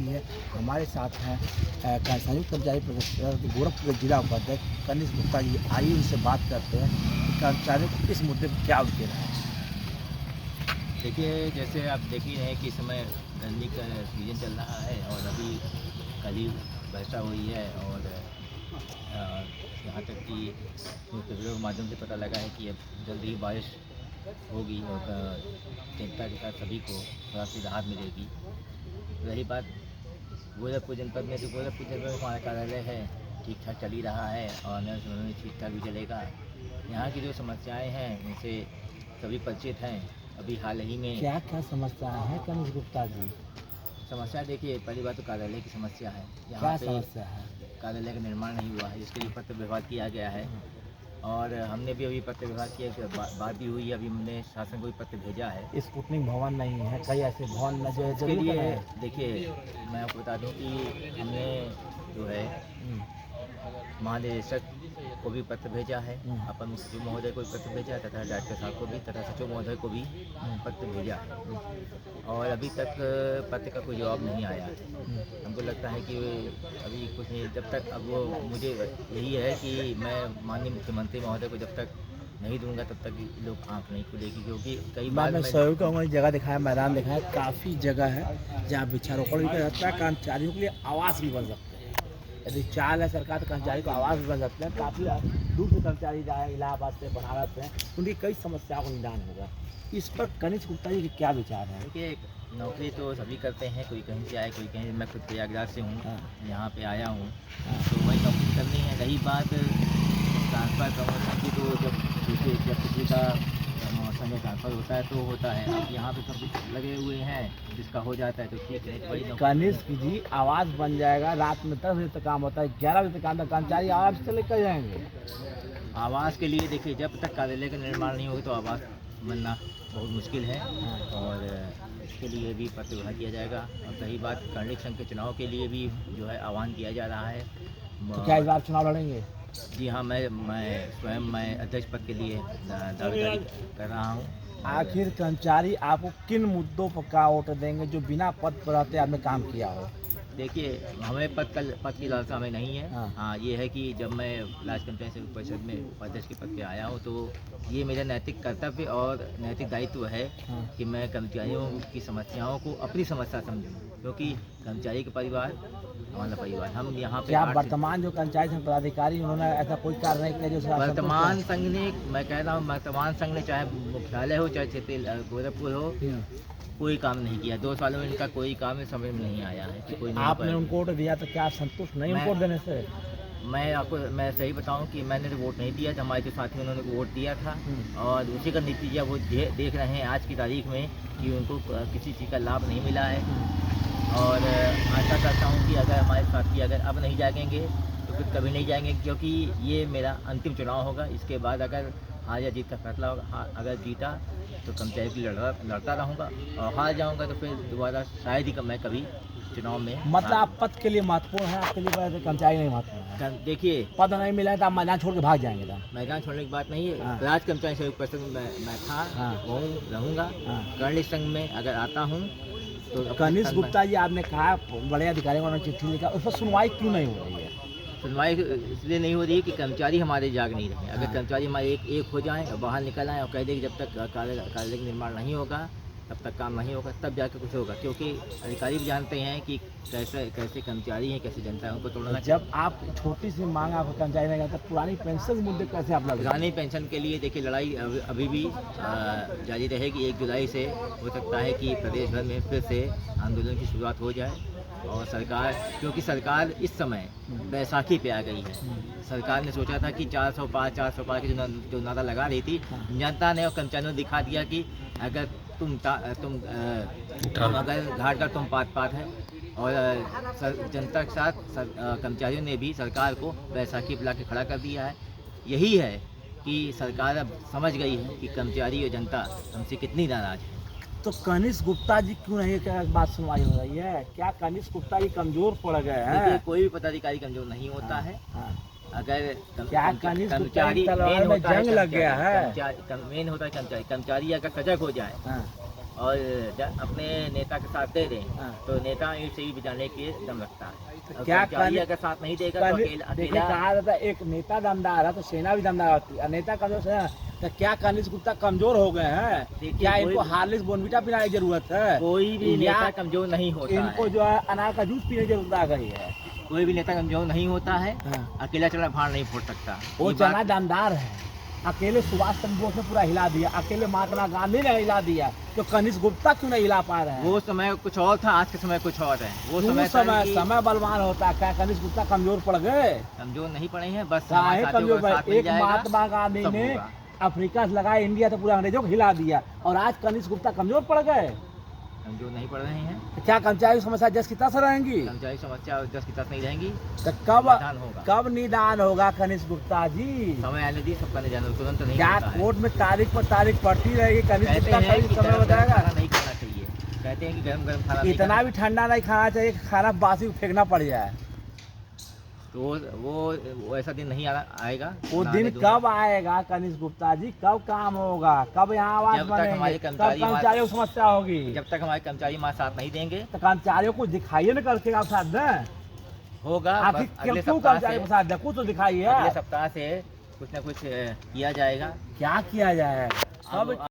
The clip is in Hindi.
की है। हमारे साथ हैं संयुक्त कर्मचारी परिषद गोरखपुर के जिला उपाध्यक्ष कनिष्क गुप्ता जी। आइए उनसे बात करते हैं कि कर्मचारियों को इस मुद्दे पर क्या उनके राय है। देखिए, जैसे आप देख ही रहे हैं कि इस समय गर्मी का सीजन चल रहा है और अभी कल ही वर्षा हुई है और यहाँ तक कि न्यूज़पेपरों के माध्यम से पता लगा है कि अब जल्दी ही बारिश होगी और चिंता के साथ सभी को थोड़ा सी राहत मिलेगी। रही बात गोरखपुर जनपद में, तो गोरखपुर जनपद में हमारा कार्यालय है, ठीक ठाक चल ही रहा है और आने वाले समय में ठीक ठाक भी चलेगा। यहाँ की जो समस्याएं हैं उनसे सभी परिचित हैं। अभी हाल ही में क्या क्या समस्याएं हैं कनिष्क गुप्ता जी? समस्या देखिए, पहली बात तो कार्यालय की समस्या है। क्या यहाँ पे समस्या है? कार्यालय का निर्माण नहीं हुआ है, जिसके लिए पत्र व्यवहार किया गया है और हमने भी अभी पत्र व्यवहार किया, बात भी हुई है। अभी हमने शासन को भी पत्र भेजा है। स्पुतनिक भवन नहीं है, कई ऐसे भवन न जो इसके लिए देखिए, मैं आपको बता दूं कि हमने जो है महानिदेशक को भी पत्र भेजा है, अपर मुख्य सचिव महोदय को भी पत्र भेजा है तथा डायरेक्टर साहब को भी तथा सचिव महोदय को भी पत्र भेजा है और अभी तक पत्र का कोई जवाब नहीं आया है। हमको लगता है कि अभी कुछ नहीं, जब तक अब वो मुझे यही है कि मैं माननीय मुख्यमंत्री महोदय को जब तक नहीं दूंगा तब तक लोग आँख नहीं खुलेगी, क्योंकि कई बार मैं सहयोग कहूँगा, जगह दिखाया, मैदान दिखाया, काफ़ी जगह है जहाँ वृक्षारोपण भी किया जाता है। कर्मचारियों के लिए आवास भी बन सकते हैं। यदि चाल है सरकार तो कर्मचारी को आवास भी बन सकते हैं। काफ़ी दूर से कर्मचारी जाए, इलाहाबाद से, बनारस से, उनकी कई समस्याओं का निदान होगा। इस पर कनिष्क गुप्ता जी के क्या विचार हैं? देखिए, नौकरी तो सभी करते हैं, कोई कहीं से आए, कोई कहीं। मैं खुद प्रयागराज से हूँ, यहाँ पे आया हूँ, तो वही नौकरी करनी है। रही बात ट्रांसफ़र प्रमोशन की, तो जब किसी का प्रमोशन में ट्रांसफ़र होता है तो होता है। अब यहाँ पे सब कुछ लगे हुए हैं, जिसका हो जाता है तो ठीक है। बड़ी कनिष्क जी, आवास बन जाएगा, रात में 10 बजे तक काम होता है, 11 बजे तक काम, कर्मचारी आवास से लेकर जाएंगे। आवास के लिए देखिए, जब तक कार्यालय का निर्माण नहीं होगा तो आवास बनना बहुत मुश्किल है और इसके लिए भी पत्र व्यवहार किया जाएगा। और रही बात कर्मचारी संघ के चुनाव के लिए भी जो है आह्वान किया जा रहा है। तो क्या इस बार चुनाव लड़ेंगे? जी हाँ, मैं स्वयं अध्यक्ष पद के लिए दावेदारी कर रहा हूँ। आखिर कर्मचारी आपको किन मुद्दों पर का वोट देंगे जो बिना पद पर रहते आपने काम किया हो? देखिए, हमें पद की लालसा हमें नहीं है। हाँ, ये है कि जब मैं राज्य कर्मचारी परिषद में उपाध्यक्ष के पद पे आया हूँ तो ये मेरा नैतिक कर्तव्य और नैतिक दायित्व है कि मैं कर्मचारियों की समस्याओं को अपनी समस्या समझूं, क्योंकि कर्मचारी का परिवार हमारा परिवार। हम यहाँ पे वर्तमान जो कर्मचारी संघ पदाधिकारी, उन्होंने ऐसा कोई कार्य नहीं किया जो वर्तमान संघ ने, मैं कह रहा हूँ वर्तमान संघ ने, चाहे मुख्यालय हो चाहे क्षेत्रीय गोरखपुर हो, कोई काम नहीं किया। 2 सालों में इनका कोई काम समझ में नहीं आया है कि कोई नहीं। आपने उनको वोट दिया तो क्या आप संतुष्ट नहीं वोट देने से? मैं सही बताऊं कि मैंने तो वोट नहीं दिया था, हमारे जो साथी उन्होंने वोट दिया था और उसी का नतीजा वो देख रहे हैं आज की तारीख में कि उनको किसी चीज़ का लाभ नहीं मिला है। और आशा करता हूं कि अगर हमारे साथी अगर अब नहीं जागेंगे तो फिर कभी नहीं जाएंगे, क्योंकि ये मेरा अंतिम चुनाव होगा। इसके बाद अगर हार या जीत का फैसला होगा। अगर जीता तो कर्मचारी के लिए लड़ता रहूँगा और हार जाऊँगा तो फिर दोबारा शायद ही मैं कभी चुनाव में। मतलब आप पद के लिए महत्वपूर्ण है, आपके लिए कर्मचारी नहीं महत्वपूर्ण है? देखिए, पद नहीं मिला तो आप मैदान छोड़ के भाग जाएंगे? मैदान छोड़ने की बात नहीं है। राज्य कर्मचारी संयुक्त परिषद में मैं था, रहूँगा। कर्मचारी संघ में अगर आता हूँ तो। कनिष्क गुप्ता जी, आपने कहा बड़े अधिकारियों ने चिट्ठी लिखा, उस पर सुनवाई क्यों नहीं हो रही है? सुनवाई इसलिए नहीं हो रही है कि कर्मचारी हमारे जाग नहीं रहे। अगर कर्मचारी हमारे एक हो जाएं और बाहर निकल आएँ और कह दें कि जब तक कार्यालय का निर्माण नहीं होगा तब तक काम नहीं होगा, तब जाकर कुछ होगा, क्योंकि अधिकारी भी जानते हैं कि कैसे कर्मचारी हैं, कैसे जनता है, उनको तोड़ना। जब आप छोटी सी मांग आपको कर्मचारी नहीं करता, पुरानी पेंशन के मुद्दे कैसे आप लड़ेंगे? पुरानी पेंशन के लिए देखिए, लड़ाई अभी भी जारी रहेगी। 1 जुलाई से हो सकता है कि प्रदेश भर में फिर से आंदोलन की शुरुआत हो जाए और सरकार, क्योंकि सरकार इस समय बैसाखी पे आ गई है। सरकार ने सोचा था कि 400 की जो नारा लगा रही थी, जनता ने और कर्मचारियों ने दिखा दिया कि अगर तुम अगर घाट का तुम पात है। और जनता के साथ कर्मचारियों ने भी सरकार को बैसाखी पिला के खड़ा कर दिया है। यही है कि सरकार अब समझ गई है कि कर्मचारी और जनता हमसे कितनी नाराज है। तो कनिष्क गुप्ता जी क्यों नहीं, क्या बात सुनवाई हो रही है? क्या कनिष्क गुप्ता जी कमजोर पड़ गए हैं? कोई भी पदाधिकारी कमजोर नहीं होता है। अगर क्या कर्मचारी में जंग लग गया है? मेन होता है कर्मचारी अगर सजग हो जाए और अपने नेता के साथ दे दें हाँ। तो नेता इसे ही बचाने के दम रखता है। और क्या कर्मचारी कर- अगर साथ नहीं देगा तो देखिए अकेला कहा जाता है एक नेता दमदार है तो सेना भी दमदार होती है। नेता कमजोर है तो क्या कनिष्क गुप्ता कमजोर हो गए हैं? देखिए, क्या कोई इनको भी- हार्लिक्स बोनविटा पिलाने की जरूरत है? कोई भी या नेता कमजोर नहीं होता इनको है। जो है अनार का जूस पीने की जरूरत आ गई है। कोई भी नेता कमजोर नहीं होता है। हाँ। अकेला चला भाड़ नहीं फोड़ सकता। वो ये चना बात- दमदार है। अकेले सुभाष चंद्र बोस ने पूरा हिला दिया, अकेले महात्मा गांधी ने हिला दिया, तो कनिष्क गुप्ता क्यों नहीं हिला पा रहे हैं? वो समय कुछ और था, आज के समय कुछ और है। वो क्यों समय था समय कि समय बलवान होता है। क्या कनिष्क गुप्ता कमजोर पड़ गए? कमजोर नहीं पड़े हैं, बस काहे हमारे साथियों कमजोर का पड़े? साथ मिल एक जाएगा, महात्मा गांधी सब ने होगा। अफ्रीका से लगाया इंडिया तो पूरा अंग्रेजों को हिला दिया, और आज कनिष्क गुप्ता कमजोर पड़ गए। कमजोर नहीं पड़ रहे हैं। तो क्या कर्मचारी की समस्या जस की तस रहेंगी? कर्मचारी समस्या जस की तस नहीं रहेंगी। तो कब समाधान होगा। कब निदान होगा कनिष्क गुप्ता जी? समय आने दी, सबका निदान तुरंत नहीं क्या होता है। कोर्ट में तारीख पर तारीख पड़ती रहेगी? कनिष्क कहते गुप्ता हैं कभी कि समय गरम गरम बताएगा? खाना नहीं खाना चाहिए। कहते हैं कि गरम गरम खाना नहीं इतना खाना। भी ठंडा नहीं खाना चाहिए कि खाना बासी फेंकना पड़ जाए। तो वो ऐसा दिन नहीं आएगा। वो ना दिन आने दूंगा। कब आएगा कनिष्क गुप्ता जी? कब काम होगा? कब यहाँ आवाज जब तक बनेंगे? हमारे कब कर्मचारी कर्मचारियों को समस्या होगी? जब तक हमारे कर्मचारी हमारे साथ नहीं देंगे तो कर्मचारियों को दिखाइए ना करके आप साथ दें। होगा। आखिर बस अगले क्यों सप्ताह कर्मचारी से को साथ दें? कुछ तो दिखाइए। अगले सप्ताह से कुछ ना कुछ किया जाएगा। क्या किया जाए? अब अब